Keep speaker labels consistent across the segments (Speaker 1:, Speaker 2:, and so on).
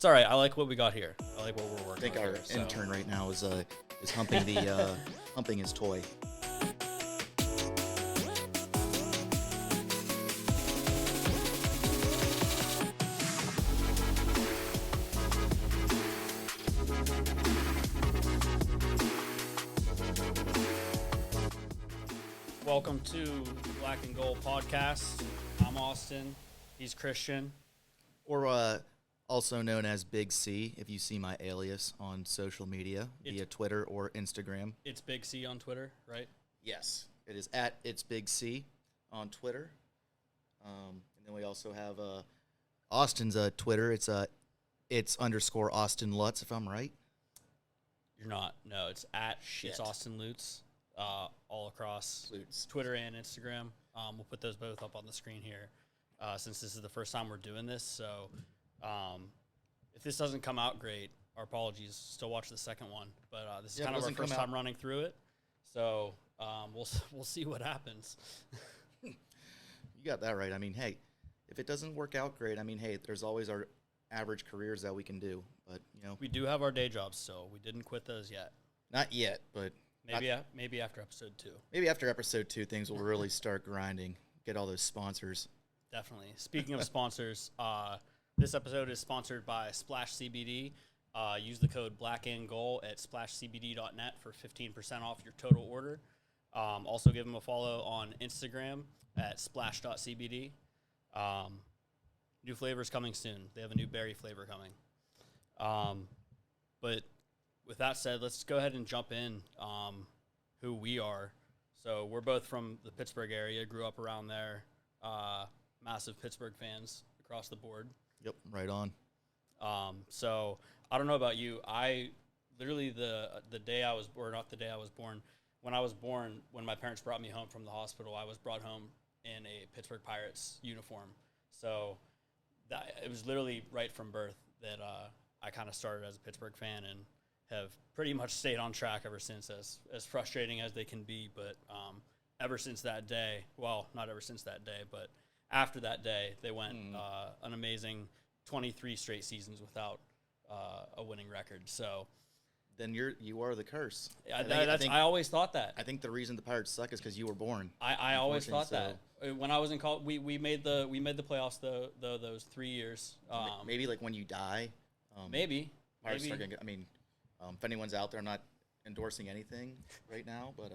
Speaker 1: It's all right. I like what we got here. I like what we're working.
Speaker 2: I think
Speaker 1: on
Speaker 2: our
Speaker 1: here, so.
Speaker 2: intern right now is humping humping his toy.
Speaker 1: Welcome to the Black and Gold podcast. I'm Austin. He's Christian.
Speaker 2: Or also known as Big C, if you see my alias on social media via Twitter or Instagram.
Speaker 1: It's Big C on Twitter, right?
Speaker 2: Yes, it is at It's Big C on Twitter. And then we also have Austin's Twitter. It's _ Austin Lutz, if I'm right.
Speaker 1: You're not. No, it's at It's Austin Lutz. All across Twitter and Instagram. We'll put those both up on the screen here since this is the first time we're doing this. So if this doesn't come out great, our apologies. Still watch the second one. But this is kind of our first time running through it. So we'll see what happens.
Speaker 2: You got that right. I mean, hey, if it doesn't work out great, I mean, hey, there's always our average careers that we can do. But, you know.
Speaker 1: We do have our day jobs still. We didn't quit those yet.
Speaker 2: Not yet, but.
Speaker 1: Maybe after episode 2.
Speaker 2: Maybe after episode 2, things will really start grinding. Get all those sponsors.
Speaker 1: Definitely. Speaking of sponsors, this episode is sponsored by splash.CBD. Use the code BLACKANDGOAL at splashcbd.net for 15% off your total order. Also give them a follow on Instagram at splash.CBD. New flavors coming soon. They have a new berry flavor coming. But with that said, let's go ahead and jump in who we are. So we're both from the Pittsburgh area, grew up around there, massive Pittsburgh fans across the board.
Speaker 2: Yep, right on.
Speaker 1: So I don't know about you. I literally the day I was born, not the day I was born, when I was born, when my parents brought me home from the hospital, I was brought home in a Pittsburgh Pirates uniform. So it was literally right from birth that I kind of started as a Pittsburgh fan and have pretty much stayed on track ever since, as frustrating as they can be. But ever since that day, well, not ever since that day, but after that day, they went an amazing 23 straight seasons without a winning record. So
Speaker 2: then you are the curse.
Speaker 1: I always thought that.
Speaker 2: I think the reason the Pirates suck is because you were born.
Speaker 1: I always thought that. When I was in college, we made the playoffs though those 3 years.
Speaker 2: Maybe like when you die.
Speaker 1: Maybe.
Speaker 2: Pirates are gonna. I mean. If anyone's out there, I'm not endorsing anything right now, but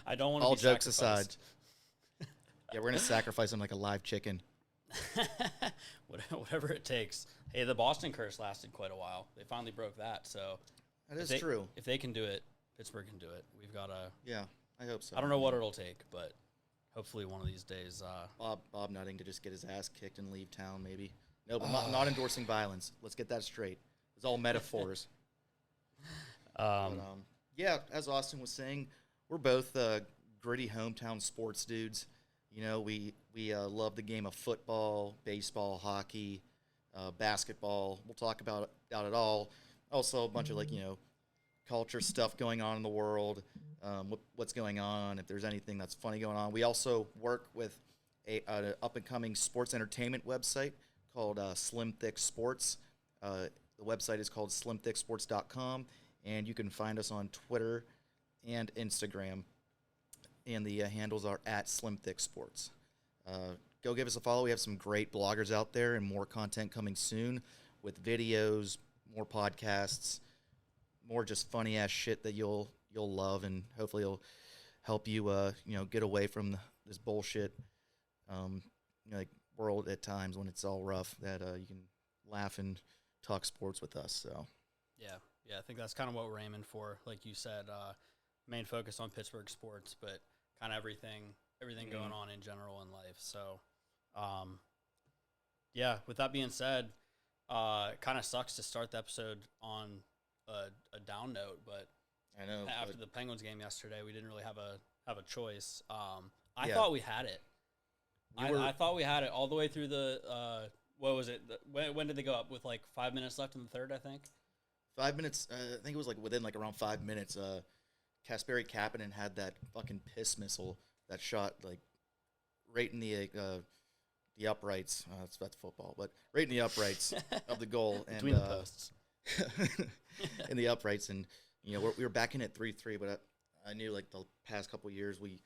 Speaker 1: I don't want to.
Speaker 2: All jokes aside, yeah, we're gonna sacrifice them like a live chicken.
Speaker 1: Whatever it takes. Hey, the Boston curse lasted quite a while. They finally broke that, so
Speaker 2: that is true.
Speaker 1: If they can do it, Pittsburgh can do it. We've got to.
Speaker 2: Yeah, I hope so.
Speaker 1: I don't know what it'll take, but hopefully one of these days.
Speaker 2: Bob Nutting to just get his ass kicked and leave town, maybe. No, but not endorsing violence. Let's get that straight. It's all metaphors. Yeah, as Austin was saying, we're both gritty hometown sports dudes. You know, we love the game of football, baseball, hockey, basketball. We'll talk about it all. Also, a bunch of culture stuff going on in the world, what's going on, if there's anything that's funny going on. We also work with an up-and-coming sports entertainment website called SlimThickSports. The website is called SlimThickSports.com. And you can find us on Twitter and Instagram. And the handles are at SlimThickSports. Go give us a follow. We have some great bloggers out there and more content coming soon with videos, more podcasts, more just funny-ass shit that you'll love, and hopefully it'll help you get away from this bullshit world at times when it's all rough, that you can laugh and talk sports with us. So
Speaker 1: Yeah, I think that's kind of what we're aiming for. Like you said, main focus on Pittsburgh sports, but kind of everything going on in general in life. So, yeah, with that being said, it kind of sucks to start the episode on a down note, but
Speaker 2: I know
Speaker 1: after the Penguins game yesterday, we didn't really have a choice. I thought we had it. I thought we had it all the way through the what was it? When did they go up with like 5 minutes left in the third? I think.
Speaker 2: 5 minutes. I think it was within around 5 minutes. Kasperi Kapanen had that fucking piss missile that shot right in the the uprights. That's football, but right in the uprights of the goal. And,
Speaker 1: Between the posts.
Speaker 2: in the uprights. And, we were back in at 3-3, but I knew, like, the past couple of years we've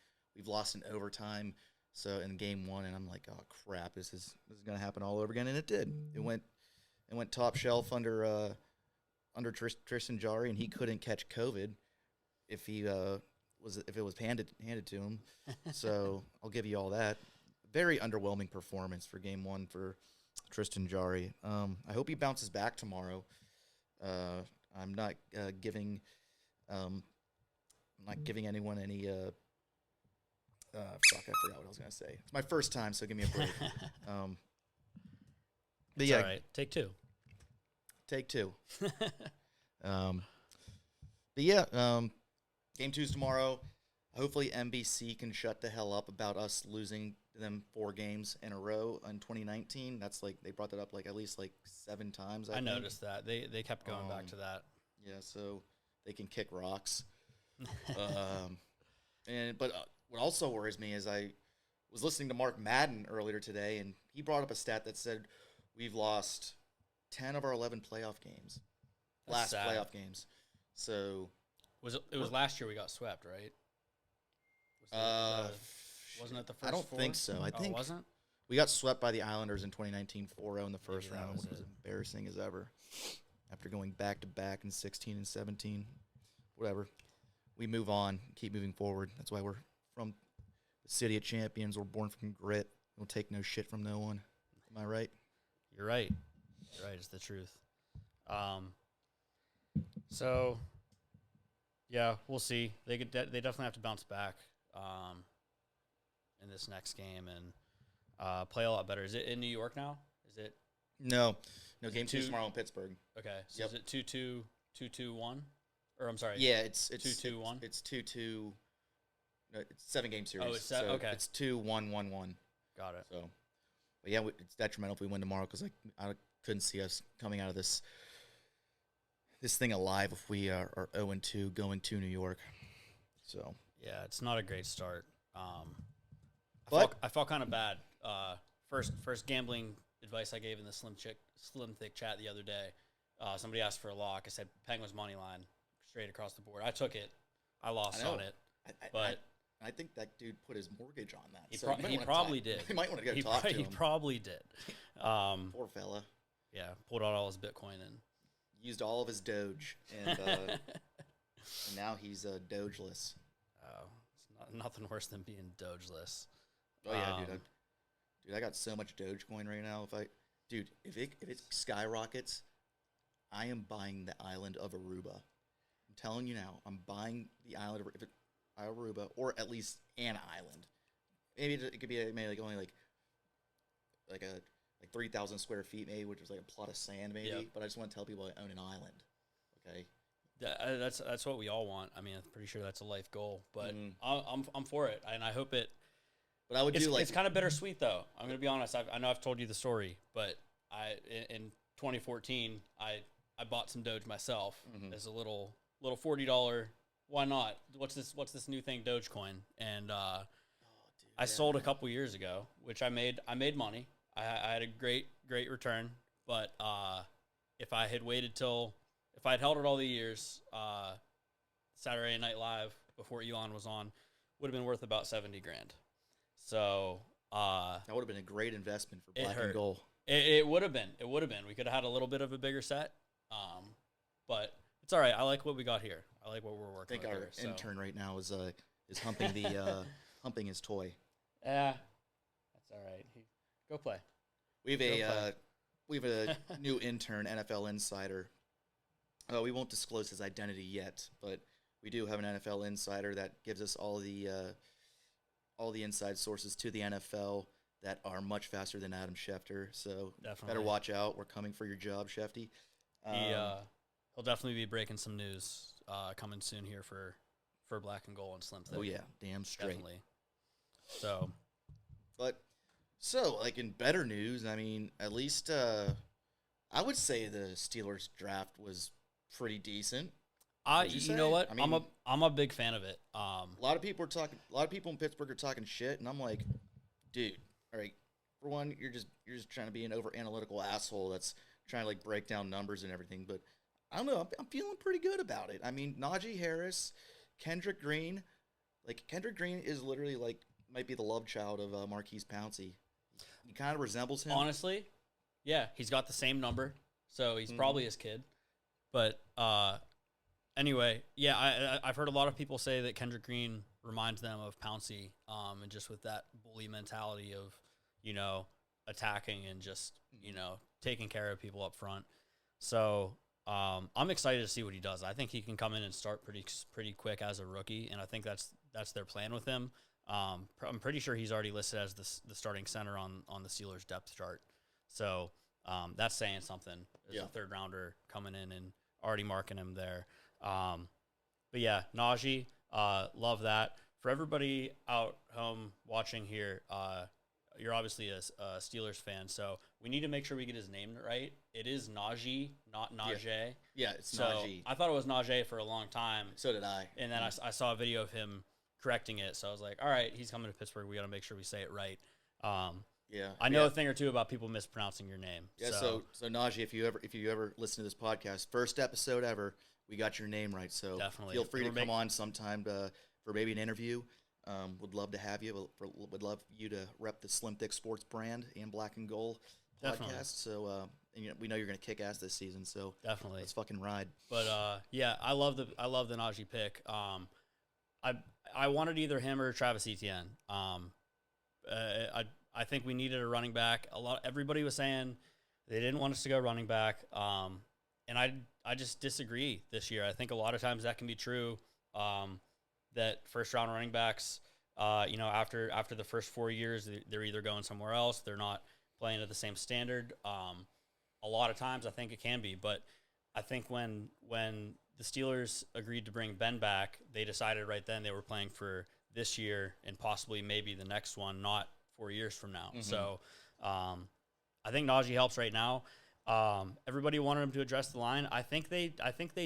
Speaker 2: lost in overtime. So in game 1, and I'm like, oh, crap, this is going to happen all over again. And it did. It went top shelf under Tristan Jarry, and he couldn't catch COVID if it was handed to him. So I'll give you all that. Very underwhelming performance for game 1 for Tristan Jarry. I hope he bounces back tomorrow. I'm not giving anyone any. Fuck, I forgot what I was gonna say. It's my first time, so give me a break. But
Speaker 1: It's
Speaker 2: yeah,
Speaker 1: all right. Take two.
Speaker 2: But yeah, game 2's tomorrow. Hopefully NBC can shut the hell up about us losing them 4 games in a row in 2019. That's like, they brought that up like at least like 7 times. I think.
Speaker 1: Noticed that. They kept going back to that.
Speaker 2: Yeah, so they can kick rocks. But what also worries me is I was listening to Mark Madden earlier today, and he brought up a stat that said we've lost 10 of our 11 playoff games.
Speaker 1: That's sad.
Speaker 2: Playoff games. So
Speaker 1: it was last year we got swept, right? Wasn't it the first?
Speaker 2: I don't think so. I think
Speaker 1: it wasn't.
Speaker 2: We got swept by the Islanders in 2019 4-0 in the first
Speaker 1: Maybe that
Speaker 2: round,
Speaker 1: was
Speaker 2: which was
Speaker 1: it.
Speaker 2: embarrassing as ever. After going back to back in 16 and 17, whatever. We move on, keep moving forward. That's why we're from the city of champions. We're born from grit. We'll take no shit from no one. Am I right?
Speaker 1: You're right. You're right. It's the truth. So, yeah, we'll see. They definitely have to bounce back in this next game and play a lot better. Is it in New York now? Is it?
Speaker 2: No, game 2 tomorrow in Pittsburgh.
Speaker 1: Okay, so is it 2-2, 2-2-1? Or I'm sorry.
Speaker 2: Yeah, it's
Speaker 1: 2-2-1.
Speaker 2: It's 2-2. No, it's 7-game series.
Speaker 1: Oh, it's
Speaker 2: so
Speaker 1: okay.
Speaker 2: It's 2-1-1-1.
Speaker 1: Got it.
Speaker 2: So, but yeah, it's detrimental if we win tomorrow because I couldn't see us coming out of this thing alive if we are 0-2 going to New York. So
Speaker 1: yeah, it's not a great start.
Speaker 2: But
Speaker 1: I felt kind of bad. First gambling advice I gave in the Slim Thick chat the other day. Somebody asked for a lock. I said Penguins money line straight across the board. I took it. I lost on it.
Speaker 2: I think that dude put his mortgage on that.
Speaker 1: He probably did.
Speaker 2: You might want to go talk to him.
Speaker 1: He probably did.
Speaker 2: Poor fella.
Speaker 1: Yeah, pulled out all his Bitcoin and
Speaker 2: used all of his Doge, and and now he's Dogeless.
Speaker 1: Oh, it's nothing worse than being Dogeless.
Speaker 2: Oh yeah, dude, I got so much Dogecoin right now. If it skyrockets, I am buying the island of Aruba. I'm telling you now, I'm buying the island of Aruba, or at least an island. Maybe it could be maybe only like 3,000 square feet, maybe, which is like a plot of sand, maybe. Yep. But I just want to tell people I own an island. Okay.
Speaker 1: Yeah, that's what we all want. I mean, I'm pretty sure that's a life goal, but I'm for it, and I hope it.
Speaker 2: But I would
Speaker 1: it's kind of bittersweet, though. I'm gonna be honest. I know I've told you the story, but in 2014 I bought some Doge myself as a little $40. Why not? What's this new thing, Dogecoin? And I sold a couple years ago, which I made money. I had a great return, but if I had held it all the years, Saturday Night Live before Elon was on, would have been worth about $70,000. So
Speaker 2: that would have been a great investment for Black and Gold.
Speaker 1: It would have been. We could have had a little bit of a bigger set, but it's all right. I like what we got here. I like what we're working.
Speaker 2: I think our intern right now is humping the humping his toy.
Speaker 1: Yeah, that's all right. Go play.
Speaker 2: We have a new intern, NFL insider. We won't disclose his identity yet, but we do have an NFL insider that gives us all the inside sources to the NFL that are much faster than Adam Schefter. So better watch out. We're coming for your job, Shefty.
Speaker 1: He'll definitely be breaking some news coming soon here for Black and Gold and Slim Thick.
Speaker 2: Oh yeah, damn straight.
Speaker 1: Definitely. So,
Speaker 2: like in better news, I mean, at least I would say the Steelers draft was pretty decent.
Speaker 1: You know what? I mean, I'm a big fan of it.
Speaker 2: A lot of people in Pittsburgh are talking shit, and I'm like, dude, all right, for one, you're just trying to be an over analytical asshole that's trying to like break down numbers and everything. But I don't know. I'm feeling pretty good about it. I mean, Najee Harris, Kendrick Green. Like Kendrick Green is literally like might be the love child of Marquise Pouncey. He kind of resembles him.
Speaker 1: Honestly, yeah, he's got the same number, so he's probably his kid. But anyway, yeah, I've heard a lot of people say that Kendrick Green reminds them of Pouncey, and just with that bully mentality of, attacking and just, taking care of people up front. So I'm excited to see what he does. I think he can come in and start pretty quick as a rookie, and I think that's their plan with him. I'm pretty sure he's already listed as the starting center on the Steelers depth chart. So that's saying something as a third rounder coming in and already marking him there. But yeah, Najee, love that. For everybody out home watching here, you're obviously a Steelers fan, so we need to make sure we get his name right. It is Najee, not Najee.
Speaker 2: Yeah, it's
Speaker 1: so
Speaker 2: Najee.
Speaker 1: I thought it was Najee for a long time.
Speaker 2: So did I.
Speaker 1: And then I saw a video of him correcting it, so I was like, all right, he's coming to Pittsburgh. We got to make sure we say it right. I know a thing or two about people mispronouncing your name.
Speaker 2: Yeah, so Najee, if you ever listen to this podcast, first episode ever, we got your name right. So
Speaker 1: definitely
Speaker 2: feel free to come on sometime for maybe an interview. Would love to have you. Would love you to rep the SlimThickSports brand and Black and Gold podcast.
Speaker 1: Definitely.
Speaker 2: So and, we know you're going to kick ass this season. So
Speaker 1: definitely,
Speaker 2: let's fucking ride.
Speaker 1: But yeah, I love the Najee pick. I wanted either him or Travis Etienne. I think we needed a running back. Everybody was saying they didn't want us to go running back. And I just disagree this year. I think a lot of times that can be true. That first round running backs, after the first 4 years, they're either going somewhere else. They're not playing at the same standard. A lot of times I think it can be, but I think when the Steelers agreed to bring Ben back, they decided right then they were playing for this year and possibly maybe the next one, not 4 years from now. Mm-hmm. So I think Najee helps right now. Everybody wanted him to address the line. I think they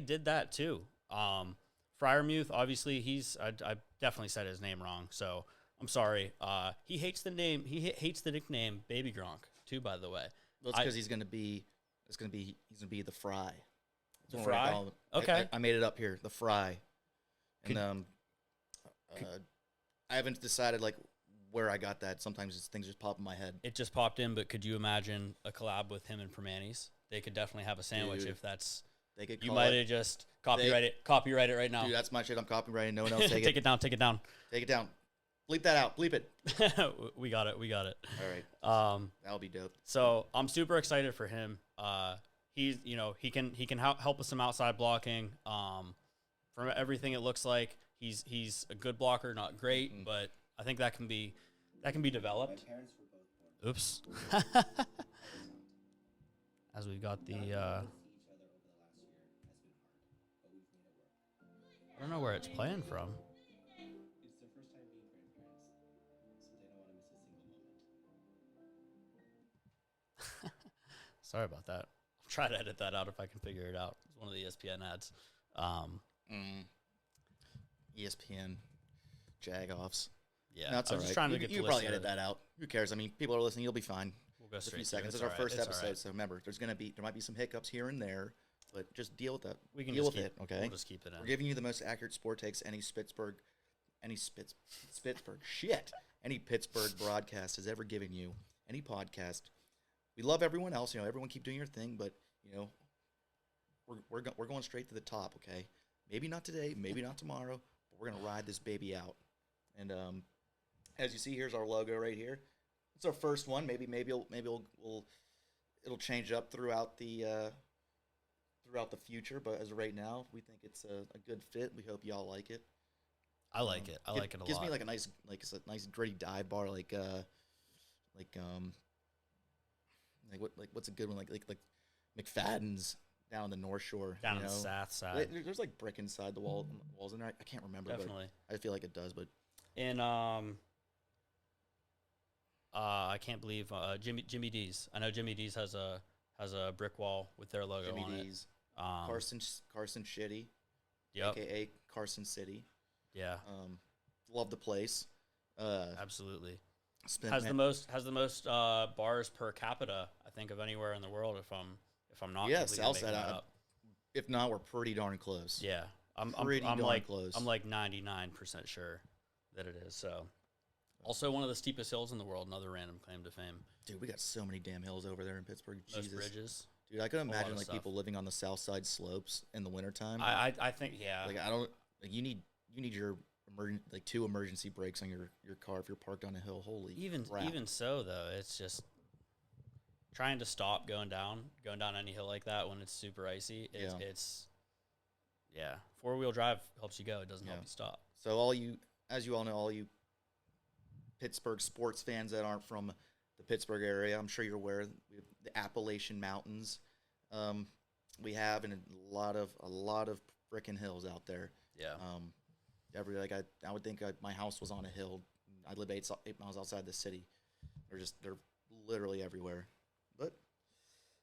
Speaker 1: did that too. Freiermuth, obviously, I definitely said his name wrong, so I'm sorry. He hates the name. He hates the nickname Baby Gronk too. By the way,
Speaker 2: well, it's because he's gonna be the Fry.
Speaker 1: The Fry. Okay,
Speaker 2: I made it up here. The Fry. And I haven't decided like where I got that. Sometimes things just pop in my head.
Speaker 1: It just popped in, but could you imagine a collab with him and Permanis? They could definitely have a sandwich if that's.
Speaker 2: They could.
Speaker 1: You might have just copyright it right now.
Speaker 2: Dude, that's my shit. I'm copyrighting. No one else take it.
Speaker 1: Take it down. Take it down.
Speaker 2: Take it down. Bleep that out. Bleep it.
Speaker 1: We got it.
Speaker 2: All right. That'll be dope.
Speaker 1: So I'm super excited for him. He's he can help with some outside blocking. From everything it looks like, he's a good blocker, not great, but I think that can be developed.
Speaker 3: My parents were both born.
Speaker 1: Oops. As we've got the. I don't know where it's playing from.
Speaker 3: It's their first time being grandparents, so they don't want to miss a single moment.
Speaker 1: Sorry about that. I'll try to edit that out if I can figure it out. It's one of the ESPN ads.
Speaker 2: ESPN, Jagoffs.
Speaker 1: Yeah,
Speaker 2: no, that's all right.
Speaker 1: Trying to get
Speaker 2: you probably edit that out. Who cares? I mean, people are listening. You'll be fine.
Speaker 1: We'll go straight.
Speaker 2: A few seconds. It's our first episode, so remember, there might be some hiccups here and there. But just deal with that.
Speaker 1: We can
Speaker 2: deal
Speaker 1: with
Speaker 2: it, okay?
Speaker 1: We'll just keep it in.
Speaker 2: We're giving you the most accurate sport takes any Pittsburgh broadcast has ever given you, any podcast. We love everyone else. Everyone keep doing your thing, but we're going straight to the top, okay? Maybe not today, maybe not tomorrow, but we're gonna ride this baby out. And as you see, here's our logo right here. It's our first one. Maybe it'll change up throughout the future, but as of right now, we think it's a good fit. We hope y'all like it.
Speaker 1: I like it. I like it a lot.
Speaker 2: Gives me like a nice gritty dive bar, what's a good one, like McFadden's down the North Shore,
Speaker 1: down on the south side.
Speaker 2: There's like brick inside the walls in there. I can't remember.
Speaker 1: Definitely.
Speaker 2: But I feel like it does. But
Speaker 1: in I can't believe Jimmy D's. I know Jimmy D's has a brick wall with their logo
Speaker 2: Jimmy
Speaker 1: on
Speaker 2: D's.
Speaker 1: it.
Speaker 2: Carson Shitty,
Speaker 1: yep.
Speaker 2: AKA Carson City.
Speaker 1: Yeah.
Speaker 2: Love the place.
Speaker 1: Absolutely. has the most bars per capita, I think, of anywhere in the world. If I'm not
Speaker 2: South side. If not, we're pretty darn close.
Speaker 1: Yeah, I'm close. I'm like 99% sure that it is. So, also one of the steepest hills in the world. Another random claim to fame.
Speaker 2: Dude, we got so many damn hills over there in Pittsburgh.
Speaker 1: Those
Speaker 2: Jesus.
Speaker 1: bridges.
Speaker 2: Dude, I could imagine like people living on the south side slopes in the wintertime.
Speaker 1: I think
Speaker 2: Like I don't like you need your two emergency brakes on your car if you're parked on a hill. Holy crap.
Speaker 1: Even so though, it's just trying to stop going down any hill like that when it's super icy. It's 4-wheel drive helps you go. It doesn't help you stop.
Speaker 2: So as you all know, all you Pittsburgh sports fans that aren't from the Pittsburgh area, I'm sure you're aware of the Appalachian Mountains. We have a lot of freaking hills out there.
Speaker 1: Yeah.
Speaker 2: I would think my house was on a hill. I live 8 miles outside the city. They're literally everywhere. But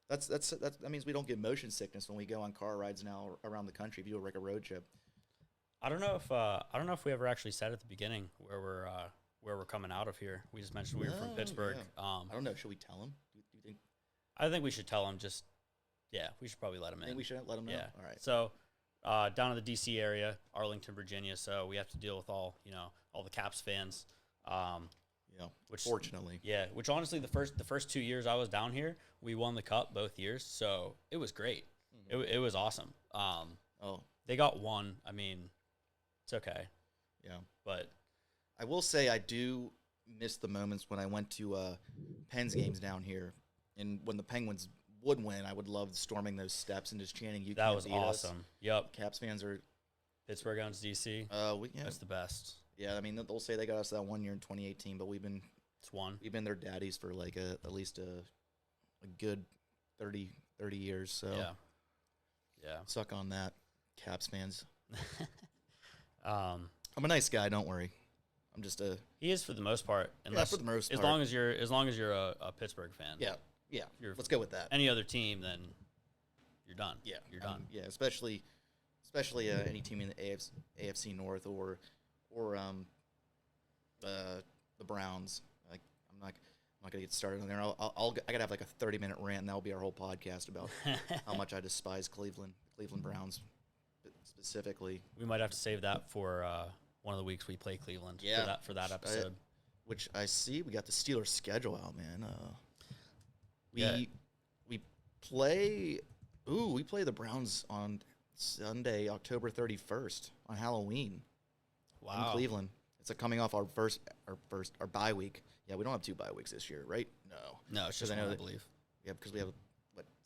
Speaker 2: that means we don't get motion sickness when we go on car rides now around the country. If you do like a road trip.
Speaker 1: I don't know if we ever actually said at the beginning where we're coming out of here. We just mentioned we were from Pittsburgh.
Speaker 2: Yeah. I don't know. Should we tell them? Do you think?
Speaker 1: I think we should tell them. We should probably let them in.
Speaker 2: I think we should let them know.
Speaker 1: Yeah.
Speaker 2: All right.
Speaker 1: So, down in the D.C. area, Arlington, Virginia. So we have to deal with all the Caps fans. Which
Speaker 2: fortunately.
Speaker 1: Yeah. Which honestly, the first 2 years I was down here, we won the cup both years. So it was great. Mm-hmm. It was awesome. They got one. I mean, it's okay.
Speaker 2: Yeah.
Speaker 1: But
Speaker 2: I will say I do miss the moments when I went to Pens games down here, and when the Penguins would win, I would love storming those steps and just chanting, "You can't beat us."
Speaker 1: That was awesome. Yep.
Speaker 2: Caps fans are
Speaker 1: Pittsburgh owns DC. That's the best.
Speaker 2: Yeah, I mean they'll say they got us that 1 year in 2018, but we've been their daddies for like at least a good 30 years. So
Speaker 1: yeah.
Speaker 2: Suck on that, Caps fans.
Speaker 1: I'm
Speaker 2: a nice guy. Don't worry. I'm just
Speaker 1: He is for the most part.
Speaker 2: For the most part.
Speaker 1: As long as you're a Pittsburgh fan.
Speaker 2: Yeah. Let's go with that.
Speaker 1: Any other team, then you're done.
Speaker 2: Yeah,
Speaker 1: you're done.
Speaker 2: Yeah, especially any team in the AFC North or the Browns. Like I'm not gonna get started on there. I gotta have like a 30-minute rant, and that'll be our whole podcast about how much I despise Cleveland Browns specifically.
Speaker 1: We might have to save that for one of the weeks we play Cleveland.
Speaker 2: Yeah,
Speaker 1: for that episode.
Speaker 2: Which I see we got the Steelers schedule out, man. We play the Browns on Sunday, October 31st on Halloween.
Speaker 1: Wow.
Speaker 2: In Cleveland. It's coming off our bye week. Yeah, we don't have 2 bye weeks this year, right?
Speaker 1: No, it's just one, I believe.
Speaker 2: Yeah, because we have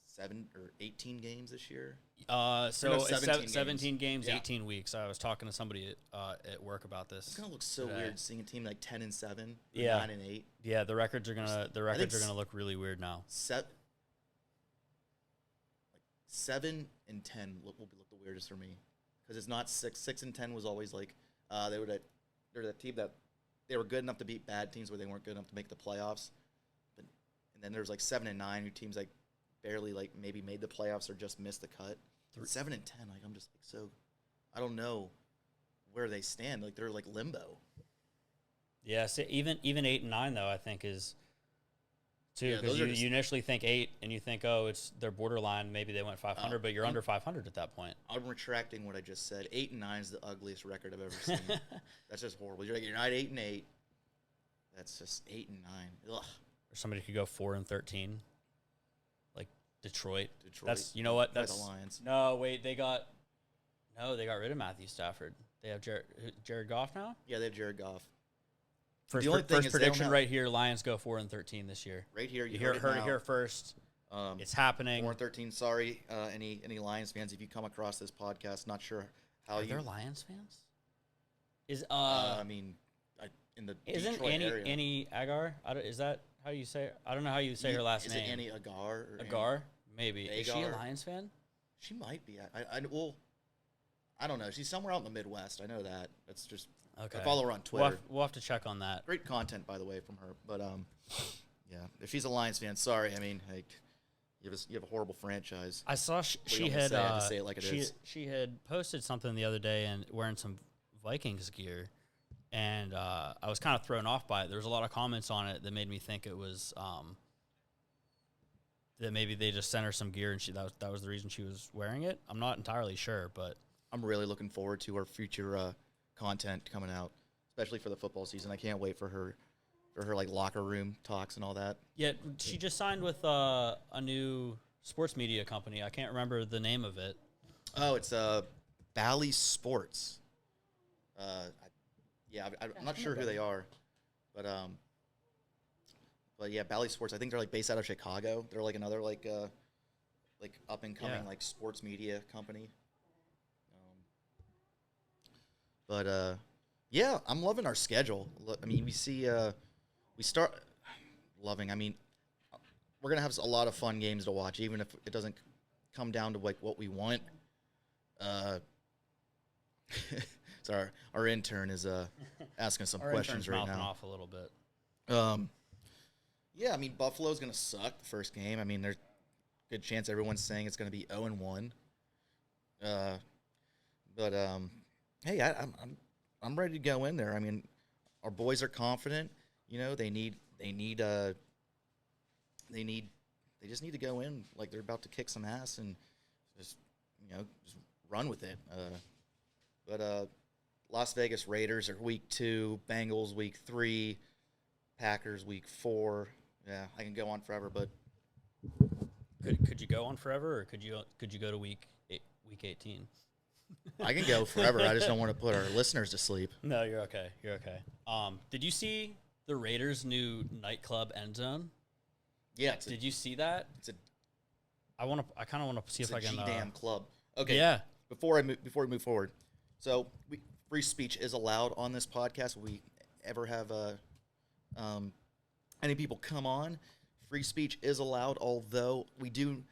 Speaker 2: 7 or 18 games this year.
Speaker 1: So it's 17 games,
Speaker 2: yeah.
Speaker 1: 18 weeks. I was talking to somebody at work about this.
Speaker 2: It's gonna look so weird seeing a team like 10-7,
Speaker 1: yeah,
Speaker 2: 9-8.
Speaker 1: Yeah, the records are gonna look really weird now.
Speaker 2: 7 and 10 will look the weirdest for me because it's not 6. 6 and 10 was always like they were that team that they were good enough to beat bad teams where they weren't good enough to make the playoffs. And then there's like 7 and 9 who teams like barely like maybe made the playoffs or just missed the cut. 7 and 10, like I'm just like so I don't know where they stand. Like they're like limbo.
Speaker 1: Yeah, so even 8 and 9 though I think is too because you initially think 8 and you think they're borderline. Maybe they went 500, but you're under 500 at that point.
Speaker 2: I'm retracting what I just said. 8 and 9 is the ugliest record I've ever seen. That's just horrible. You're not 8 and 8. That's just 8 and 9. Ugh.
Speaker 1: Or somebody could go 4 and 13. Like Detroit. That's the
Speaker 2: Lions.
Speaker 1: No, wait, they got rid of Matthew Stafford. They have Jared Goff now?
Speaker 2: Yeah, they have Jared Goff.
Speaker 1: First prediction right here, Lions go 4 and 13 this year.
Speaker 2: Right here, you
Speaker 1: heard it here first. It's happening.
Speaker 2: 4 and 13. Sorry, any Lions fans, if you come across this podcast, not sure how
Speaker 1: Are there Lions fans?
Speaker 2: In the
Speaker 1: isn't
Speaker 2: Detroit area.
Speaker 1: Annie Agar? Is that how you say? I don't know how you say her last name.
Speaker 2: Is it Annie Agar?
Speaker 1: Agar? Maybe.
Speaker 2: Agar?
Speaker 1: Is she a Lions fan?
Speaker 2: She might be. I don't know. She's somewhere out in the Midwest. I know that. That's just.
Speaker 1: Okay.
Speaker 2: I follow her on Twitter.
Speaker 1: We'll have to check on that.
Speaker 2: Great content, by the way, from her. But yeah, if she's a Lions fan, sorry. I mean, like, you have a horrible franchise.
Speaker 1: I saw she had
Speaker 2: say it like it is.
Speaker 1: She had posted something the other day and wearing some Vikings gear, and I was kind of thrown off by it. There was a lot of comments on it that made me think it was that maybe they just sent her some gear and that was the reason she was wearing it. I'm not entirely sure, but
Speaker 2: I'm really looking forward to her future content coming out, especially for the football season. I can't wait for her like locker room talks and all that.
Speaker 1: yeah, she just signed with a new sports media company. I can't remember the name of it.
Speaker 2: Oh, it's Bally Sports. I'm not sure who they are, but yeah, Bally Sports. I think they're like based out of Chicago. They're like another like up and coming like sports media company. Yeah, I'm loving our schedule. I mean, we start loving. I memean, we're gonna have a lot of fun games to watch, even if it doesn't come down to like what we want. So our intern is asking some questions right now.
Speaker 1: Off a little bit.
Speaker 2: Yeah, I mean Buffalo's gonna suck the first game. I mean, there's a good chance everyone's saying it's gonna be 0-1. Hey, I'm ready to go in there. I mean, our boys are confident. You know, they just need to go in like they're about to kick some ass and just run with it. Las Vegas Raiders are week 2, Bengals week 3, Packers week 4. Yeah, I can go on forever, but
Speaker 1: could you go on forever, or could you go to week 18?
Speaker 2: I can go forever. I just don't want to put our listeners to sleep.
Speaker 1: No, you're okay. You're okay. Did you see the Raiders' new nightclub end zone?
Speaker 2: Yeah.
Speaker 1: Did you see that? I kind of want to see if I can.
Speaker 2: G-damn club. Okay.
Speaker 1: Yeah.
Speaker 2: Before we move forward, so free speech is allowed on this podcast. We ever have any people come on, free speech is allowed. Although we do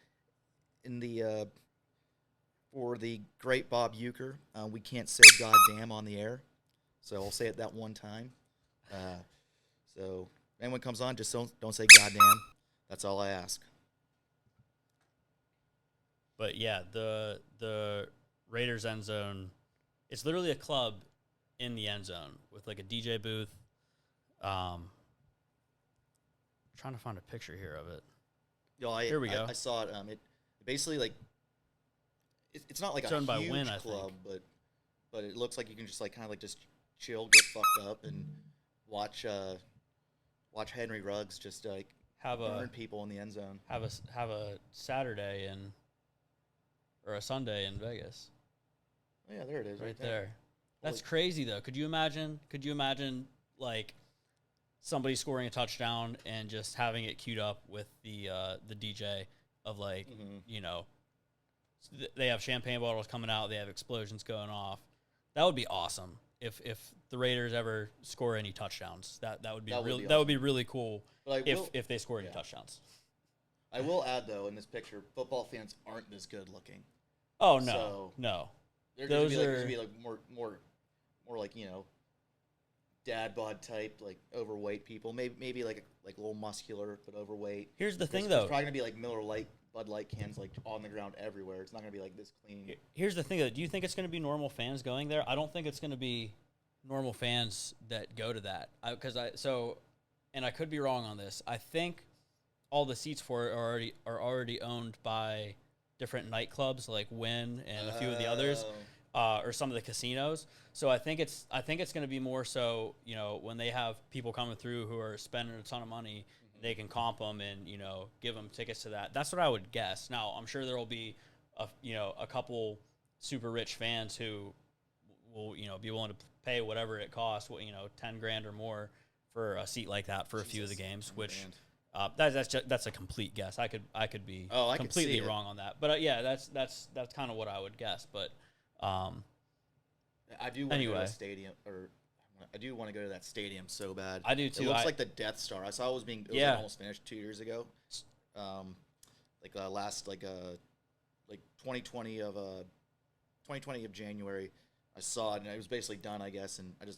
Speaker 2: in the for the great Bob Uecker, we can't say goddamn on the air, so I'll say it that one time. So if anyone comes on, just don't say goddamn. That's all I ask.
Speaker 1: But yeah, the Raiders end zone, it's literally a club in the end zone with like a DJ booth. Trying to find a picture here of it.
Speaker 2: Here we go. I saw it. It basically like it's not like
Speaker 1: it's
Speaker 2: a
Speaker 1: owned by
Speaker 2: huge
Speaker 1: Wynn,
Speaker 2: club, but it looks like you can just like kind of like just chill, get fucked up, and watch Henry Ruggs just like burn people in the end zone.
Speaker 1: Have a Saturday or a Sunday in Vegas.
Speaker 2: Oh yeah, there it is, right
Speaker 1: there. That's crazy though. Could you imagine like somebody scoring a touchdown and just having it queued up with the DJ of like they have champagne bottles coming out, they have explosions going off. That would be awesome if the Raiders ever score any touchdowns. That would be awesome. That would be really cool if they score any touchdowns.
Speaker 2: I will add though, in this picture, football fans aren't this good looking.
Speaker 1: Oh no, no.
Speaker 2: They're going to be like more like dad bod type, like overweight people. Maybe like a little muscular but overweight.
Speaker 1: Here's the thing, though.
Speaker 2: There's probably gonna be like Miller Lite, Bud Light cans like on the ground everywhere. It's not gonna be like this clean.
Speaker 1: Here's the thing, though. Do you think it's gonna be normal fans going there? I don't think it's gonna be normal fans that go to that. And I could be wrong on this. I think all the seats for it are already owned by different nightclubs like Wynn and a few of the others. Or some of the casinos. So I think it's going to be more so, when they have people coming through who are spending a ton of money, they can comp them and, give them tickets to that. That's what I would guess. Now, I'm sure there will be a couple super rich fans who will, be willing to pay whatever it costs, $10,000 or more for a seat like that for a few of the games, which that's a complete guess. I could be completely wrong on that. But yeah, that's kind of what I would guess, but
Speaker 2: I do want to go to a stadium, or I do want to go to that stadium so bad.
Speaker 1: I do too.
Speaker 2: It looks like the Death Star. I saw it was like almost finished 2 years ago. Last 2020 of January, I saw it and it was basically done, I guess. And this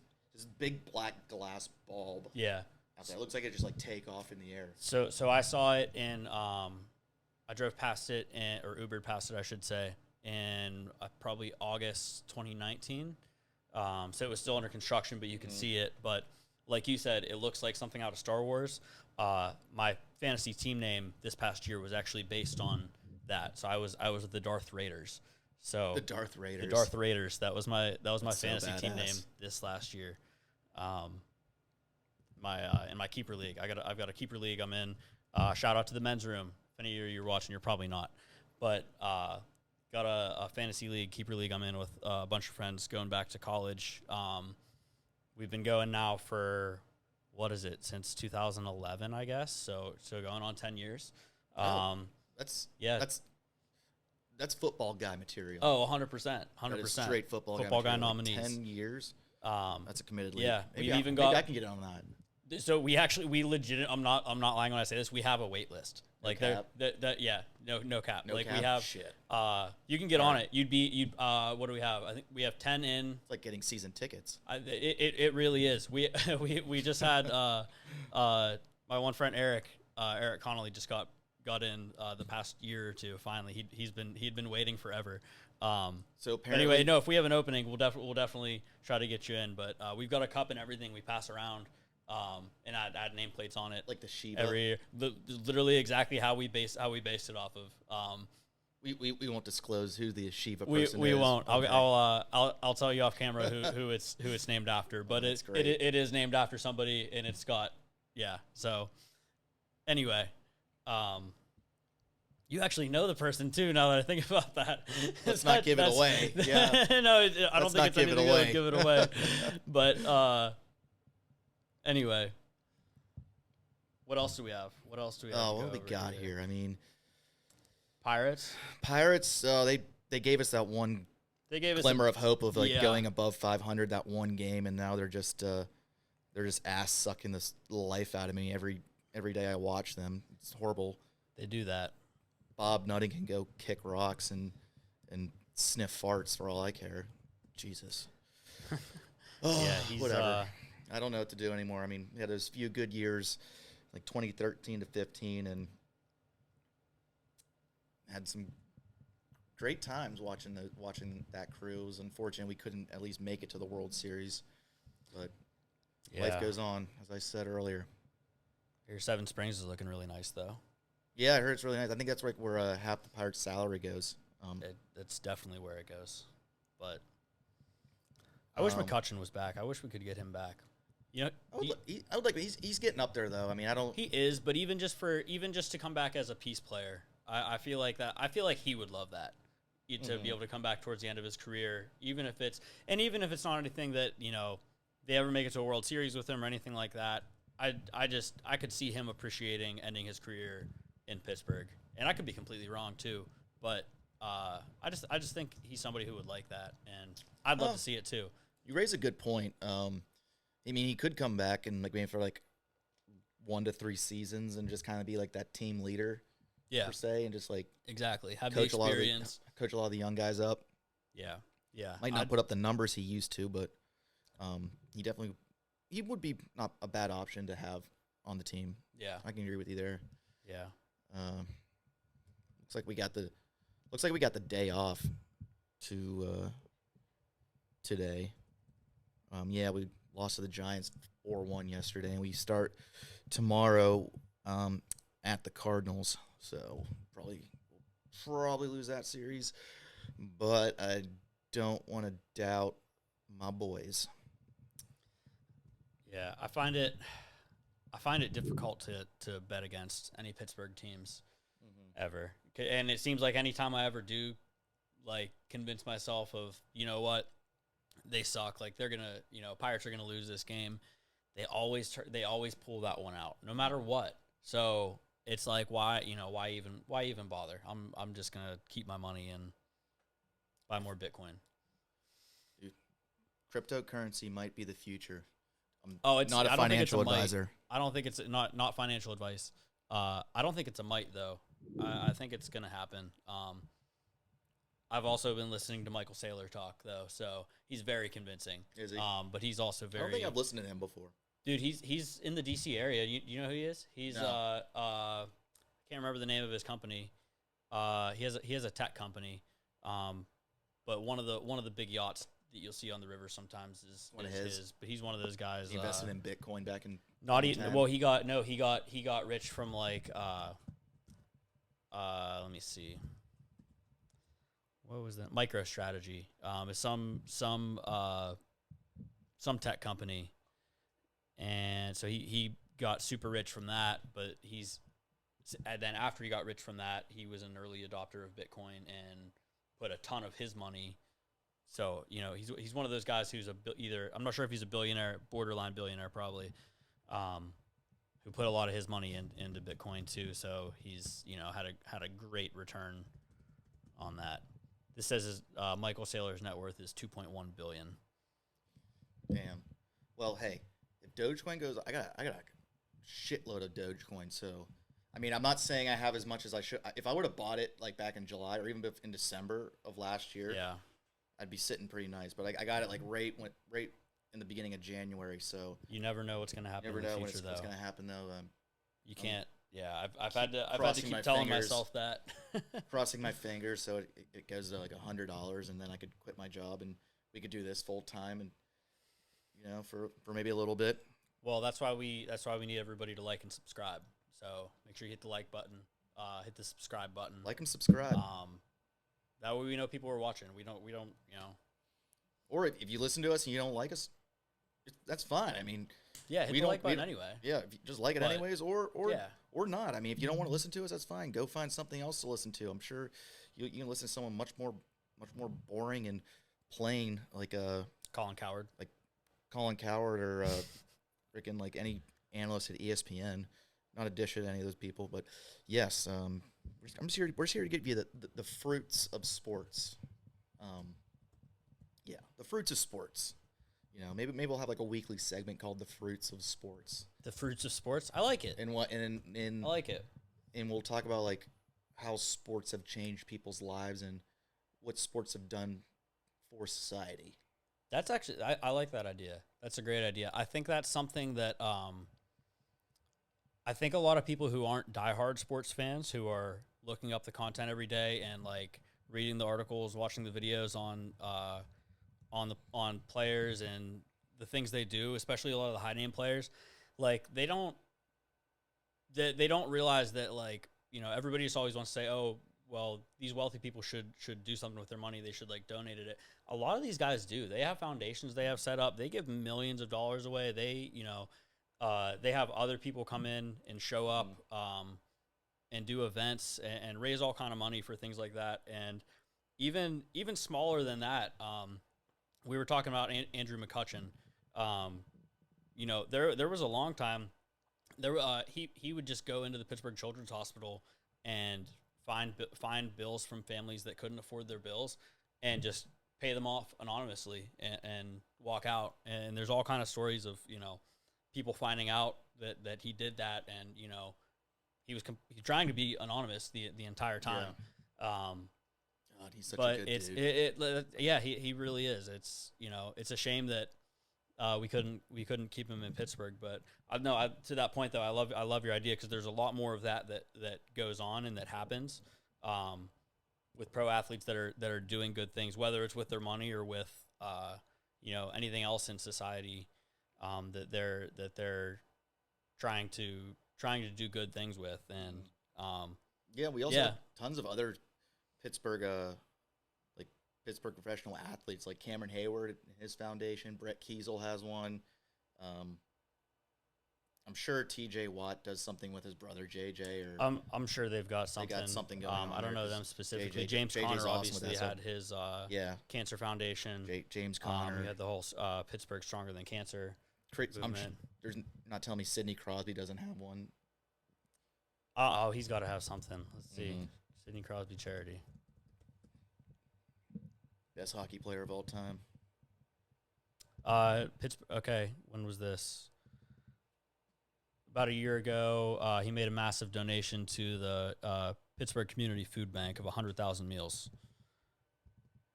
Speaker 2: big black glass bulb.
Speaker 1: Yeah.
Speaker 2: Out there. It looks like it just like take off in the air.
Speaker 1: So I saw it in I drove past it or Ubered past it, I should say, in probably August 2019. So it was still under construction, but you could see it. But like you said, it looks like something out of Star Wars. My fantasy team name this past year was actually based on that. So I was the Darth Raiders. So
Speaker 2: The Darth Raiders.
Speaker 1: The Darth Raiders. That was my
Speaker 2: That's so
Speaker 1: fantasy team name
Speaker 2: badass.
Speaker 1: this last year. In my keeper league, I've got a keeper league I'm in. Shout out to the men's room. If any of you are watching, you're probably not. But got a fantasy league, keeper league I'm in with a bunch of friends going back to college. We've been going now for, what is it, since 2011, I guess. So going on 10 years.
Speaker 2: That's
Speaker 1: Yeah.
Speaker 2: That's football guy material.
Speaker 1: Oh, 100%. 100%.
Speaker 2: That is straight football
Speaker 1: guy
Speaker 2: material.
Speaker 1: nominees.
Speaker 2: 10 years. That's a committed league.
Speaker 1: Yeah,
Speaker 2: maybe
Speaker 1: we've even
Speaker 2: maybe
Speaker 1: got.
Speaker 2: I can get on that.
Speaker 1: So we legit. I'm not lying when I say this. We have a wait list. Like
Speaker 2: cap?
Speaker 1: yeah, no cap.
Speaker 2: No
Speaker 1: like
Speaker 2: cap?
Speaker 1: we have.
Speaker 2: Shit.
Speaker 1: You can get on it. What do we have? I think we have 10 in.
Speaker 2: It's like getting season tickets.
Speaker 1: It really is. We just had my one friend Eric Connolly just got in the past year or two. Finally, he'd been waiting forever.
Speaker 2: So apparently,
Speaker 1: Anyway, no, if we have an opening, we'll definitely try to get you in. But we've got a cup and everything we pass around, and add nameplates on it
Speaker 2: like the Shiva.
Speaker 1: every year. Literally exactly how we based it off of.
Speaker 2: We won't disclose who the Shiva
Speaker 1: We
Speaker 2: person is.
Speaker 1: won't.
Speaker 2: Okay.
Speaker 1: I'll tell you off camera who it's named after. But
Speaker 2: That's
Speaker 1: it
Speaker 2: great.
Speaker 1: is named after somebody, and it's got So anyway, you actually know the person too. Now that I think about that,
Speaker 2: Let's not give it away. Yeah.
Speaker 1: No, I don't
Speaker 2: Let's
Speaker 1: think
Speaker 2: not
Speaker 1: it's
Speaker 2: give it
Speaker 1: anything
Speaker 2: away.
Speaker 1: to give it away. But anyway, what else do we have? What else do we have?
Speaker 2: Oh,
Speaker 1: to
Speaker 2: what
Speaker 1: go
Speaker 2: we
Speaker 1: over
Speaker 2: got here? I mean,
Speaker 1: Pirates.
Speaker 2: They gave us that one
Speaker 1: They gave us
Speaker 2: glimmer of hope of
Speaker 1: yeah.
Speaker 2: going above 500 that one game, and now they're just ass sucking this life out of me every day I watch them. It's horrible.
Speaker 1: They do that.
Speaker 2: Bob Nutting can go kick rocks and sniff farts for all I care. Jesus.
Speaker 1: Yeah, he's
Speaker 2: Whatever. I don't know what to do anymore. I mean, we had those few good years, like 2013 to 15, and had some great times watching that crew. It was unfortunate we couldn't at least make it to the World Series, but life goes on, as I said earlier.
Speaker 1: Your Seven Springs is looking really nice, though.
Speaker 2: Yeah, I heard it's really nice. I think that's like where half the Pirates' salary goes.
Speaker 1: That's definitely where it goes. But I wish McCutcheon was back. I wish we could get him back. You know,
Speaker 2: I would like. He's getting up there though. I mean, I don't.
Speaker 1: he is, but even just to come back as a peace player, I feel like that. I feel like he would love that to be able to come back towards the end of his career, even if it's not anything that they ever make it to a World Series with him or anything like that. I could see him appreciating ending his career in Pittsburgh, and I could be completely wrong too, but I just think he's somebody who would like that, and I'd love to see it too.
Speaker 2: You raise a good point. I mean, he could come back and maybe for 1 to 3 seasons and just kind of be like that team leader, per se, and just
Speaker 1: exactly have
Speaker 2: coach
Speaker 1: the experience.
Speaker 2: Coach a lot of the young guys up.
Speaker 1: Yeah.
Speaker 2: Might not put up the numbers he used to, but he would be not a bad option to have on the team.
Speaker 1: Yeah.
Speaker 2: I can agree with you there.
Speaker 1: Yeah.
Speaker 2: Looks like we got the day off today. We lost to the Giants 4-1 yesterday, and we start tomorrow at the Cardinals. So probably lose that series, but I don't want to doubt my boys.
Speaker 1: Yeah, I find it difficult to bet against any Pittsburgh teams ever. And it seems like anytime I ever do convince myself of, you know what, they suck, they're going to, Pirates are going to lose this game, they always pull that one out no matter what. So it's like, why even bother? I'm just going to keep my money and buy more Bitcoin.
Speaker 2: Dude, cryptocurrency might be the future.
Speaker 1: It's
Speaker 2: not a financial advisor.
Speaker 1: I don't think it's not financial advice. I don't think it's a might though. I think it's gonna happen. I've also been listening to Michael Saylor talk though, so he's very convincing.
Speaker 2: Is he?
Speaker 1: But he's also very.
Speaker 2: I don't think I've listened to him before.
Speaker 1: Dude, he's in the DC area. You know who he is? He's
Speaker 2: No.
Speaker 1: I can't remember the name of his company. He has a tech company. But one of the big yachts you'll see on the river sometimes is
Speaker 2: One of
Speaker 1: his.
Speaker 2: his.
Speaker 1: But he's one of those guys.
Speaker 2: He invested in Bitcoin back in
Speaker 1: Not even
Speaker 2: 2010.
Speaker 1: well. He got rich from like let me see. What was that? MicroStrategy. It's some tech company, and so he got super rich from that. But and then after he got rich from that, he was an early adopter of Bitcoin and put a ton of his money. So he's one of those guys who's either, I'm not sure if he's a billionaire, borderline billionaire probably, who put a lot of his money into Bitcoin too. So he's had a great return on that. This says his, Michael Saylor's net worth is $2.1 billion.
Speaker 2: Damn. Well, hey, if Dogecoin goes, I got a shitload of Dogecoin. So, I mean, I'm not saying I have as much as I should. If I would have bought it like back in July or even in December of last year,
Speaker 1: Yeah.
Speaker 2: I'd be sitting pretty nice. But I got it like right in the beginning of January. So
Speaker 1: You never know what's going to happen
Speaker 2: never
Speaker 1: in the
Speaker 2: know
Speaker 1: future,
Speaker 2: what's
Speaker 1: though.
Speaker 2: going to happen though.
Speaker 1: You can't. Yeah, I've had to
Speaker 2: crossing
Speaker 1: keep
Speaker 2: my
Speaker 1: telling
Speaker 2: fingers.
Speaker 1: myself that.
Speaker 2: Crossing my fingers so it goes to like $100, and then I could quit my job and we could do this full time and for maybe a little bit.
Speaker 1: Well, that's why we need everybody to like and subscribe. So make sure you hit the like button, hit the subscribe button.
Speaker 2: Like and subscribe.
Speaker 1: That way we know people are watching. We don't.
Speaker 2: Or if you listen to us and you don't like us, that's fine. I mean,
Speaker 1: Yeah, hit the like button anyway.
Speaker 2: Yeah, if you just like it
Speaker 1: But,
Speaker 2: anyways, or
Speaker 1: yeah.
Speaker 2: or not. I mean, if you don't want to listen to us, that's fine. Go find something else to listen to. I'm sure you can listen to someone much more boring and plain like
Speaker 1: Colin Coward.
Speaker 2: Colin Coward or freaking like any analyst at ESPN. Not a dish at any of those people, but yes, we're just here to give you the fruits of sports. Yeah, the fruits of sports. Maybe we'll have like a weekly segment called "The Fruits of Sports."
Speaker 1: The fruits of sports. I like it.
Speaker 2: I
Speaker 1: like it.
Speaker 2: And we'll talk about like how sports have changed people's lives and what sports have done for society.
Speaker 1: That's actually I like that idea. That's a great idea. I think that's something that I think a lot of people who aren't diehard sports fans who are looking up the content every day and like reading the articles, watching the videos on players and the things they do, especially a lot of the high name players, like they don't realize that like everybody just always wants to say, oh well, these wealthy people should do something with their money, they should like donate it. A lot of these guys do. They have foundations they have set up, they give millions of dollars away, they have other people come in and show up and do events and raise all kind of money for things like that. And even smaller than that, we were talking about Andrew McCutcheon. There was a long time he would just go into the Pittsburgh Children's Hospital and find bills from families that couldn't afford their bills and just pay them off anonymously and walk out. And there's all kind of stories of people finding out that he did that, and he was trying to be anonymous the entire time.
Speaker 2: Yeah. God, he's such
Speaker 1: but
Speaker 2: a good
Speaker 1: it's
Speaker 2: dude.
Speaker 1: he really is. It's it's a shame that we couldn't keep him in Pittsburgh. But to that point though, I love your idea, because there's a lot more of that goes on and that happens with pro athletes that are doing good things, whether it's with their money or with anything else in society that they're trying to do good things with. And
Speaker 2: we also have tons of other Pittsburgh professional athletes like Cameron Hayward and his foundation. Brett Kiesel has one. I'm sure TJ Watt does something with his brother JJ. Or
Speaker 1: I'm sure they've got something.
Speaker 2: They got something going on.
Speaker 1: I don't know
Speaker 2: there,
Speaker 1: them specifically.
Speaker 2: JJ's
Speaker 1: James Conner
Speaker 2: awesome
Speaker 1: obviously had his cancer foundation.
Speaker 2: James Conner.
Speaker 1: We had the whole Pittsburgh Stronger Than Cancer movement.
Speaker 2: There's not telling me Sidney Crosby doesn't have one.
Speaker 1: Oh, he's got to have something. Let's see.
Speaker 2: Mm-hmm.
Speaker 1: Sidney Crosby charity.
Speaker 2: Best hockey player of all time.
Speaker 1: Pittsburgh. Okay, when was this? About a year ago. He made a massive donation to the Pittsburgh Community Food Bank of 100,000 meals.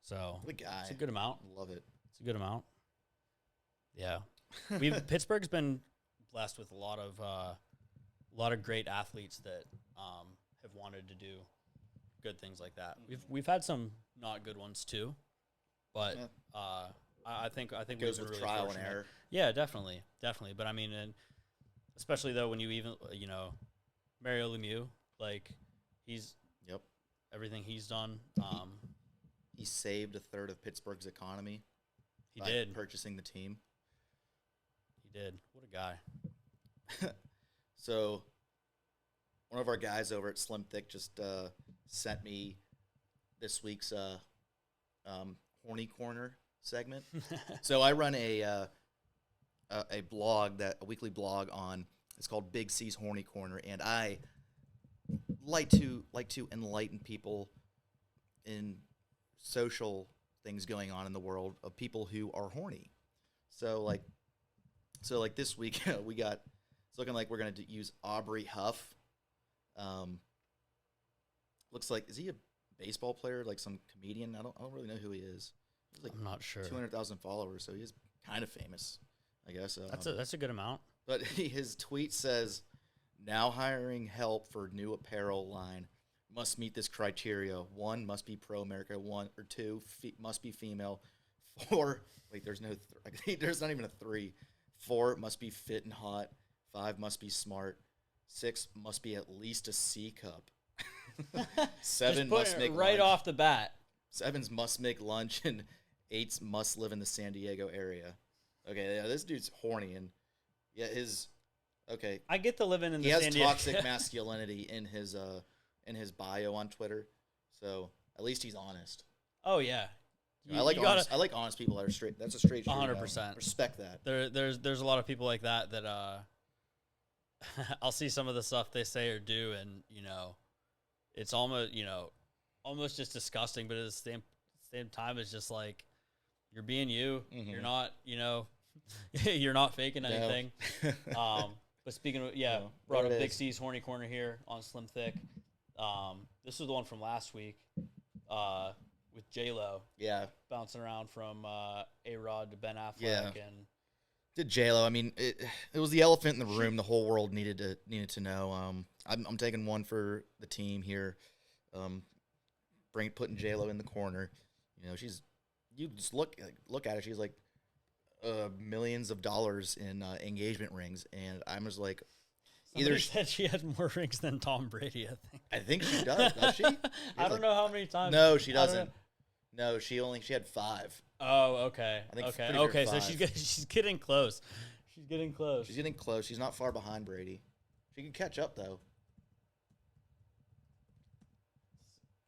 Speaker 1: So
Speaker 2: Good guy.
Speaker 1: it's a good amount.
Speaker 2: Love it.
Speaker 1: It's a good amount. Yeah, Pittsburgh's been blessed with a lot of great athletes that have wanted to do good things like that. We've had some not good ones too, but I think
Speaker 2: Goes
Speaker 1: we've
Speaker 2: with
Speaker 1: been really
Speaker 2: trial and
Speaker 1: fortunate.
Speaker 2: error.
Speaker 1: Yeah, definitely. But I mean, and especially though when you even Mario Lemieux, like he's
Speaker 2: Yep.
Speaker 1: everything he's done.
Speaker 2: He saved a third of Pittsburgh's economy.
Speaker 1: He
Speaker 2: by
Speaker 1: did.
Speaker 2: purchasing the team.
Speaker 1: He did. What a guy.
Speaker 2: So, one of our guys over at Slim Thick just sent me this week's Horny Corner segment. So I run a weekly blog on. It's called Big C's Horny Corner, and I like to enlighten people in social things going on in the world of people who are horny. So like this week it's looking like we're gonna use Aubrey Huff. Looks like, is he a baseball player, like some comedian? I don't really know who he is. He's like
Speaker 1: I'm not sure.
Speaker 2: 200,000 followers, so he's kind of famous, I guess.
Speaker 1: That's a good amount.
Speaker 2: But his tweet says, "Now hiring help for new apparel line. Must meet this criteria. 1, must be pro-America. 2, must be female. 4, wait, there's no, there's not even a 3. 4, must be fit and hot. 5, must be smart. 6, must be at least a C cup. 7, must make
Speaker 1: right
Speaker 2: lunch.
Speaker 1: off the bat.
Speaker 2: 7's must make lunch, and 8's must live in the San Diego area." Okay, yeah, this dude's horny, and yeah, okay.
Speaker 1: I get to live in the
Speaker 2: He has
Speaker 1: San Diego.
Speaker 2: toxic masculinity in his bio on Twitter, so at least he's honest.
Speaker 1: Oh yeah.
Speaker 2: I like honest people that are straight. That's a straight shooter.
Speaker 1: 100%.
Speaker 2: Respect that.
Speaker 1: There's a lot of people like that I'll see some of the stuff they say or do, and it's almost just disgusting, but at the same time, it's just like you're being you.
Speaker 2: Mm-hmm.
Speaker 1: You're not you're not faking anything. But speaking of brought up Big C's Horny Corner here on Slim Thick. This was the one from last week with J-Lo.
Speaker 2: Yeah,
Speaker 1: bouncing around from A-Rod to Ben Affleck.
Speaker 2: Yeah.
Speaker 1: And
Speaker 2: did J-Lo. I mean, it was the elephant in the room. The whole world needed to know. I'm taking one for the team here. Putting J-Lo in the corner. You just look at her. She's like millions of dollars in engagement rings, and I'm just like,
Speaker 1: somebody said she had more rings than Tom Brady.
Speaker 2: I think she does. Does she?
Speaker 1: I don't know how many times.
Speaker 2: No, she doesn't. No, she had 5.
Speaker 1: Oh, okay.
Speaker 2: I think
Speaker 1: Okay. So
Speaker 2: 5.
Speaker 1: she's getting close. She's getting close.
Speaker 2: She's getting close. She's not far behind Brady. She can catch up though.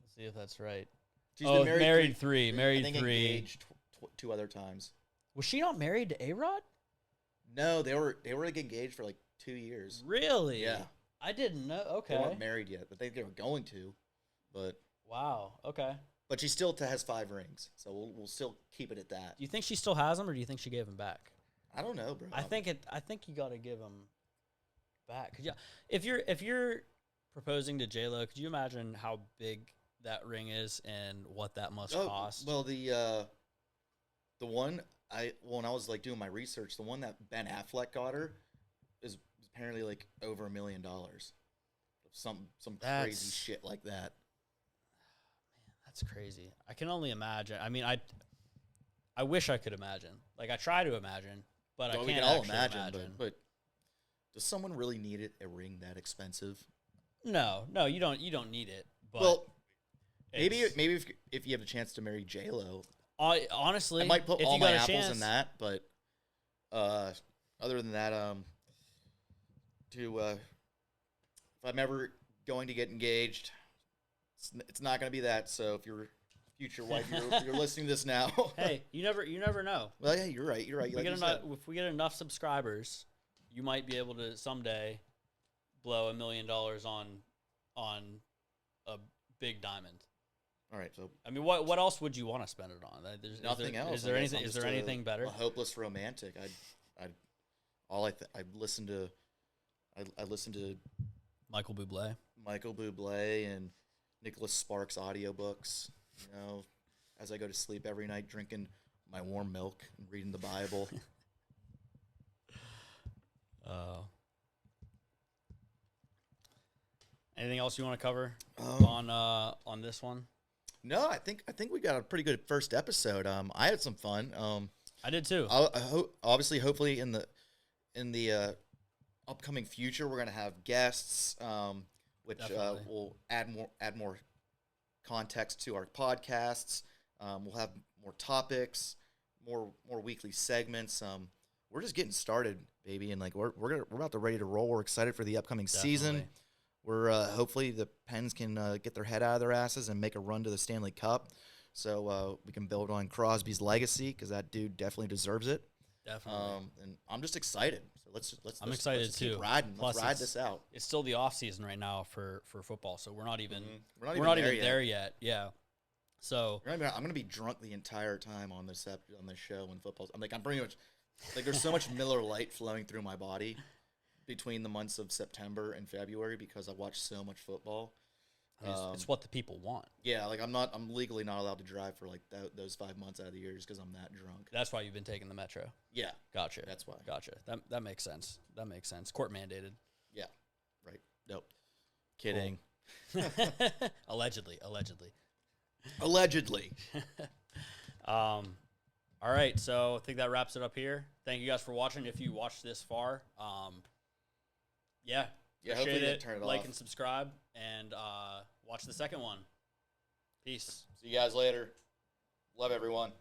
Speaker 1: Let's see if that's right.
Speaker 2: She's been
Speaker 1: married 3. Married
Speaker 2: I think
Speaker 1: 3.
Speaker 2: Engaged 2 other times.
Speaker 1: Was she not married to A-Rod?
Speaker 2: No, they were like engaged for like 2 years.
Speaker 1: Really?
Speaker 2: Yeah.
Speaker 1: I didn't know. Okay.
Speaker 2: They weren't married yet, but they were going to. But
Speaker 1: wow. Okay.
Speaker 2: But she still has 5 rings, so we'll still keep it at that.
Speaker 1: Do you think she still has them, or do you think she gave them back?
Speaker 2: I don't know, bro.
Speaker 1: I think you got to give them back. Could you, if you're proposing to J-Lo, could you imagine how big that ring is and what that must cost?
Speaker 2: Well, the one when I was like doing my research, the one that Ben Affleck got her is apparently like over $1 million. Some crazy shit like that.
Speaker 1: That's crazy. I can only imagine. I mean, I wish I could imagine. Like, I try to imagine, but I can't
Speaker 2: we can all
Speaker 1: imagine.
Speaker 2: But does someone really need a ring that expensive?
Speaker 1: No, you don't need it. But
Speaker 2: well, maybe if you have a chance to marry J-Lo,
Speaker 1: honestly,
Speaker 2: I might put
Speaker 1: if
Speaker 2: all
Speaker 1: you
Speaker 2: my
Speaker 1: got a
Speaker 2: apples
Speaker 1: chance,
Speaker 2: in that. But other than that, if I'm ever going to get engaged, it's not going to be that. So if your future wife, you're listening to this now.
Speaker 1: Hey, you never know.
Speaker 2: Well, yeah, you're right.
Speaker 1: If we get enough subscribers, you might be able to someday blow $1 million on a big diamond.
Speaker 2: All right, so
Speaker 1: I mean, what else would you want to spend it on?
Speaker 2: Nothing else.
Speaker 1: Is there anything? Is there anything better?
Speaker 2: A hopeless romantic. I listened to
Speaker 1: Michael
Speaker 2: Bublé and Nicholas Sparks audiobooks. As I go to sleep every night, drinking my warm milk and reading the Bible.
Speaker 1: Anything else you want to cover on this one?
Speaker 2: No, I think we got a pretty good first episode. I had some fun.
Speaker 1: I did too.
Speaker 2: Obviously, hopefully in the upcoming future, we're gonna have guests, which will add more context to our podcasts. We'll have more topics, more weekly segments. We're just getting started, baby, and like we're about to ready to roll. We're excited for the upcoming season. We're hopefully the Pens can get their head out of their asses and make a run to the Stanley Cup, so we can build on Crosby's legacy because that dude definitely deserves it.
Speaker 1: Definitely.
Speaker 2: And I'm just excited. So let's
Speaker 1: I'm excited
Speaker 2: let's
Speaker 1: too.
Speaker 2: Keep riding.
Speaker 1: Plus,
Speaker 2: let's ride this out.
Speaker 1: It's still the off season right now for football, so we're not even there yet. Yeah. So
Speaker 2: I'm gonna be drunk the entire time on this show when football's. I'm pretty much like there's so much Miller Lite flowing through my body between the months of September and February because I watch so much football.
Speaker 1: It's what the people want.
Speaker 2: Yeah, like I'm legally not allowed to drive for like those 5 months out of the year just because I'm that drunk.
Speaker 1: That's why you've been taking the Metro.
Speaker 2: Yeah,
Speaker 1: Gotcha.
Speaker 2: That's why.
Speaker 1: Gotcha. That makes sense. Court mandated.
Speaker 2: Yeah, right. Nope. Kidding.
Speaker 1: Cool. Allegedly. All right, so I think that wraps it up here. Thank you guys for watching. If you watched this far, appreciate it.
Speaker 2: Turn it
Speaker 1: like
Speaker 2: off.
Speaker 1: and subscribe, and watch the second one. Peace.
Speaker 2: See you guys later. Love everyone.